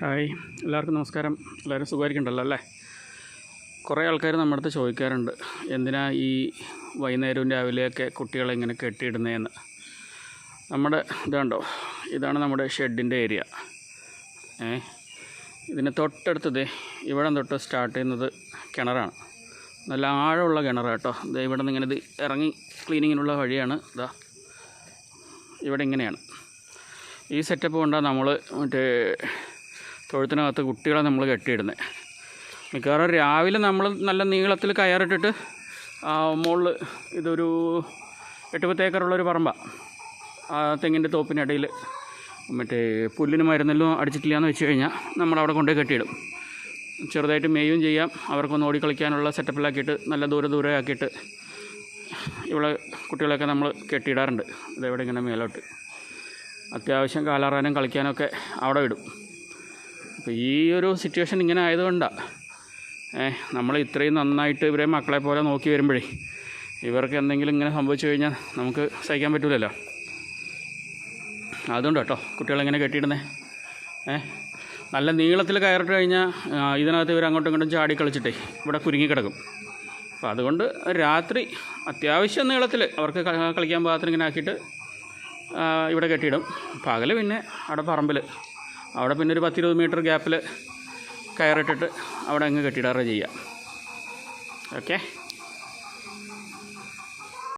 Hi, എല്ലാവർക്കും നമസ്കാരം. എല്ലാവരും സുഖമായിരിക്കണ്ടല്ലോ അല്ലേ? കുറേ ആൾക്കാർ നമ്മുടെ അടുത്ത് ചോദിക്കാറുണ്ട്, എന്തിനാ ഈ വൈകുന്നേരവും രാവിലെയൊക്കെ കുട്ടികളെ ഇങ്ങനെ കെട്ടിയിടുന്നതെന്ന്. നമ്മുടെ ഇതുണ്ടോ, ഇതാണ് നമ്മുടെ ഷെഡിൻ്റെ ഏരിയ. ഇതിന് തൊട്ടടുത്തത് ഇവിടെ തൊട്ട് സ്റ്റാർട്ട് ചെയ്യുന്നത് കിണറാണ്. നല്ല ആഴമുള്ള കിണറാണ് കേട്ടോ. ഇവിടെ നിന്ന് ഇങ്ങനെ ഇത് ഇറങ്ങി ക്ലീനിങ്ങിനുള്ള വഴിയാണ്. ഇതാ ഇവിടെ ഇങ്ങനെയാണ് ഈ സെറ്റപ്പ് കൊണ്ടാണ് നമ്മൾ തൊഴുത്തിനകത്ത് കുട്ടികളെ നമ്മൾ കെട്ടിയിടുന്നത്. മിക്കവാറും രാവിലെ നമ്മൾ നല്ല നീളത്തിൽ കയറിട്ടിട്ട് മുകളിൽ ഇതൊരു 8-10 ഏക്കറുള്ളൊരു പറമ്പാണ്. ആ തെങ്ങിൻ്റെ തോപ്പിനിടയിൽ പുല്ലിന് മരുന്നെല്ലാം അടിച്ചിട്ടില്ല എന്ന് വെച്ച് കഴിഞ്ഞാൽ നമ്മളവിടെ കൊണ്ടുപോയി കെട്ടിയിടും. ചെറുതായിട്ട് മേയും ചെയ്യാം, അവർക്കൊന്ന് ഓടിക്കളിക്കാനുള്ള സെറ്റപ്പിലാക്കിയിട്ട് നല്ല ദൂരെ ആക്കിയിട്ട് ഇവിടെ കുട്ടികളെയൊക്കെ നമ്മൾ കെട്ടിയിടാറുണ്ട്. ഇതെവിടെ ഇങ്ങനെ മേലോട്ട് അത്യാവശ്യം കാലാറാനും കളിക്കാനൊക്കെ അവിടെ വിടും. അപ്പോൾ ഈ ഒരു സിറ്റുവേഷൻ ഇങ്ങനെ ആയതുകൊണ്ടാണ് നമ്മൾ ഇത്രയും നന്നായിട്ട് ഇവരെ മക്കളെ പോലെ നോക്കി വരുമ്പോഴേ ഇവർക്ക് എന്തെങ്കിലും ഇങ്ങനെ സംഭവിച്ചു കഴിഞ്ഞാൽ നമുക്ക് സഹിക്കാൻ പറ്റില്ലല്ലോ. അതുകൊണ്ട് കേട്ടോ കുട്ടികളെങ്ങനെ കെട്ടിയിടുന്നേ. നല്ല നീളത്തിൽ കയറിട്ട് കഴിഞ്ഞാൽ ഇതിനകത്ത് ഇവർ അങ്ങോട്ടും ഇങ്ങോട്ടും ചാടി കളിച്ചിട്ടേ ഇവിടെ കുരുങ്ങി കിടക്കും. അപ്പോൾ അതുകൊണ്ട് രാത്രി അത്യാവശ്യം നീളത്തിൽ അവർക്ക് കളിക്കാൻ പാകത്തിന് ഇങ്ങനെ ആക്കിയിട്ട് ഇവിടെ കെട്ടിയിടും. പകൽ പിന്നെ അവിടെ പറമ്പിൽ അവിടെ പിന്നെ ഒരു 10-20 മീറ്റർ ഗ്യാപ്പിൽ കയറിട്ടിട്ട് അവിടെ അങ്ങ് കെട്ടിയിടാറ് ചെയ്യാം. ഓക്കെ.